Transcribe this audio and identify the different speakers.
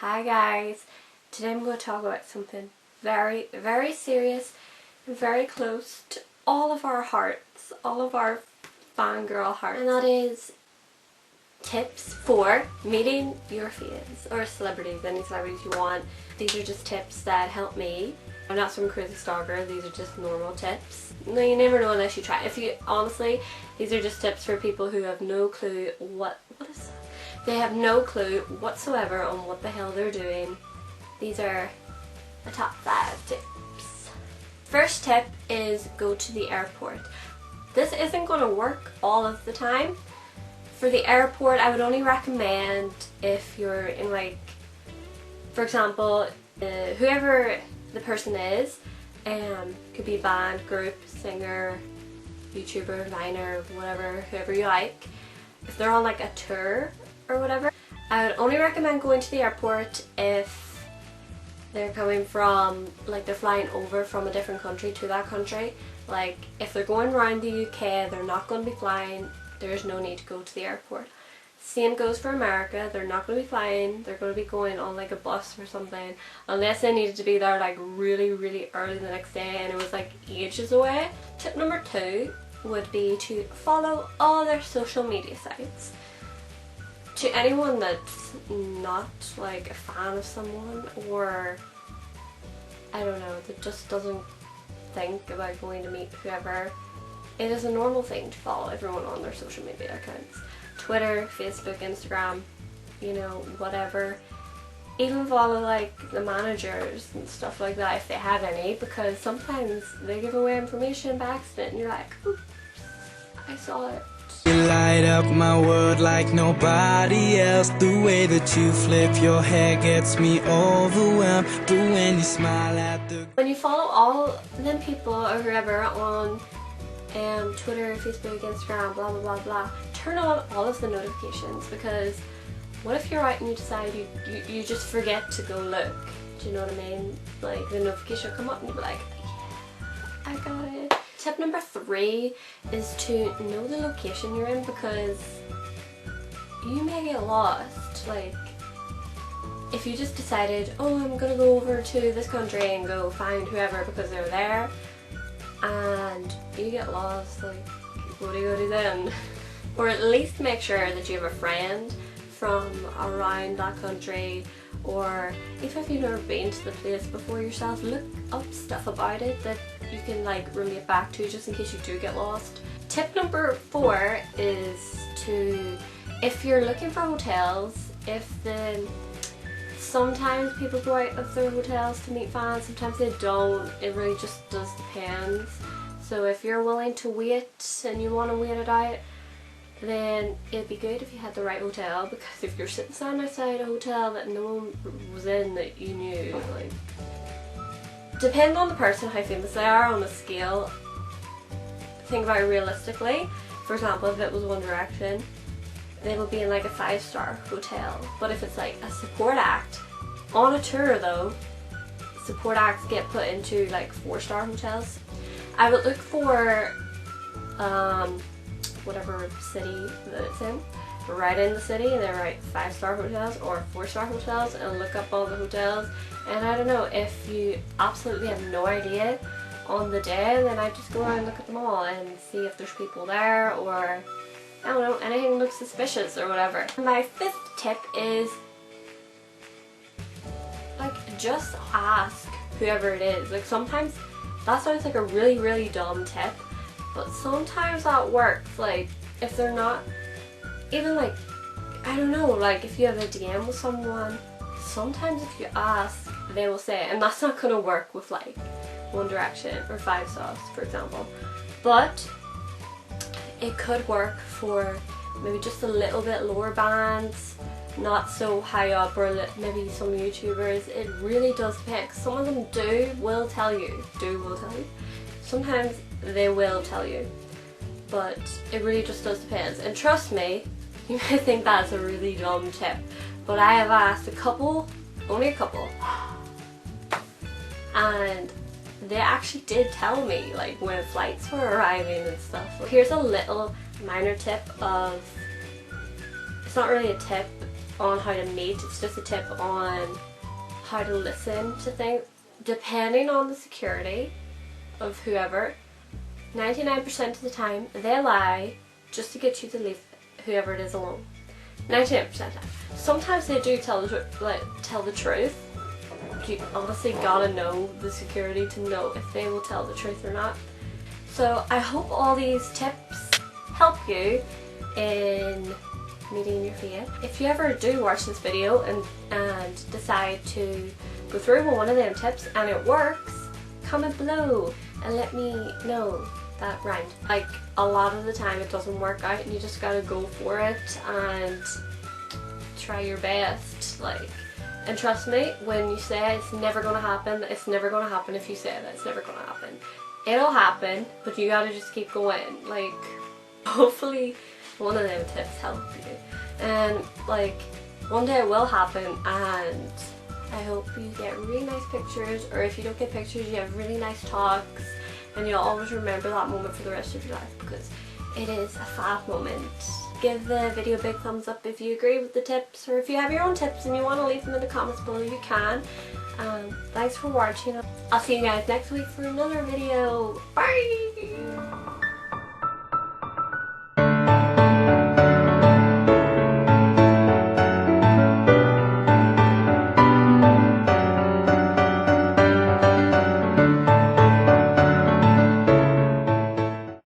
Speaker 1: Hi guys, today I'm going to talk about something very, very serious and very close to all of our hearts, all of our fangirl hearts, and that is tips for meeting your faves or celebrities, any celebrities you want. These are just tips that help me. I'm not some crazy stalker, these are just normal tips. No, you never know unless you try. Honestly, these are just tips for people who have no clue what is that? They have no clue whatsoever on what the hell they're doing. These are the top 5 tips. First tip is go to the airport. This isn't going to work all of the time. For the airport, I would only recommend if you're in, like, for example, whoever the person is, could be band, group, singer, YouTuber, Viner, whatever, whoever you like. If they're on like a tour or whatever, I would only recommend going to the airport if they're coming from, like, they're flying over from a different country to that country. Like, if they're going around the UK, they're not going to be flying, there's no need to go to the airport. Same goes for America, they're not going to be flying, they're going to be going on like a bus or something, unless they needed to be there like really, really early the next day and it was like ages away. Tip number 2 would be to follow all their social media sites. To anyone that's not like a fan of someone, or I don't know, that just doesn't think about going to meet whoever, it is a normal thing to follow everyone on their social media accounts. Twitter, Facebook, Instagram, you know, whatever. Even follow like the managers and stuff like that if they have any, because sometimes they give away information by accident and you're like, oops, I saw it.
Speaker 2: You light up my world like nobody else. The way that you flip your hair gets me overwhelmed. But when you smile at the...
Speaker 1: When you follow all them people or whoever on Twitter, Facebook, Instagram, blah blah blah blah, turn on all of the notifications, because what if you're out and you decide you just forget to go look? Do you know what I mean? Like, the notification will come up and you'll be like, yeah, I got it. Tip number 3 is to know the location you're in, because you may get lost. Like, if you just decided, oh, I'm gonna go over to this country and go find whoever because they're there, and you get lost, like, what do you do then? Or at least make sure that you have a friend from around that country, or even if you've never been to the place before yourself, look up stuff about it that you can like relate back to, just in case you do get lost. Tip number 4 is to, if you're looking for hotels, sometimes people go out of their hotels to meet fans, sometimes they don't, it really just does depend. So if you're willing to wait and you want to wait it out, then it'd be good if you had the right hotel, because if you're sitting outside a hotel that no one was in that you knew, like, depending on the person how famous they are on a scale, think about it realistically. For example, if it was One Direction, they will be in like a 5-star hotel, but if it's like a support act on a tour though, support acts get put into like 4-star hotels. I would look for whatever city that it's in, right in the city, and then write 5-star hotels or 4-star hotels and look up all the hotels. And I don't know, if you absolutely have no idea on the day, then I just go around and look at them all and see if there's people there, or I don't know, anything looks suspicious or whatever. My 5th tip is, like, just ask whoever it is. Like, sometimes that sounds like a really, really dumb tip, but sometimes that works. Like, if they're not, even like, I don't know, like if you have a DM with someone, sometimes if you ask, they will say it, and that's not gonna work with like One Direction or 5 Sauce, for example. But it could work for maybe just a little bit lower bands, not so high up, or maybe some YouTubers. It really does depend, 'cause some of them will tell you. Sometimes they will tell you, but it really just does depend. And trust me, you may think that's a really dumb tip, but I have asked only a couple, and they actually did tell me like when flights were arriving and stuff. Here's a little minor tip of, it's not really a tip, on how to meet, it's just a tip on how to listen to things. Depending on the security of whoever, 99% of the time they lie just to get you to leave whoever it is alone. 99% of the time. Sometimes they do tell the truth. You honestly gotta know the security to know if they will tell the truth or not. So I hope all these tips help you in meeting your fave. If you ever do watch this video and decide to go through with one of them tips and it works, comment below and let me know that rhymed. Like, a lot of the time it doesn't work out and you just gotta go for it and try your best. Like, and trust me, when you say it's never gonna happen, it's never gonna happen. If you say that it's never gonna happen, it'll happen, but you gotta just keep going. Like, hopefully one of them tips help you, and like, one day it will happen, and I hope you get really nice pictures, or if you don't get pictures, you have really nice talks, and you'll always remember that moment for the rest of your life, because it is a fab moment. Give the video a big thumbs up if you agree with the tips, or if you have your own tips and you want to leave them in the comments below, you can. Thanks for watching. I'll see you guys next week for another video. Bye!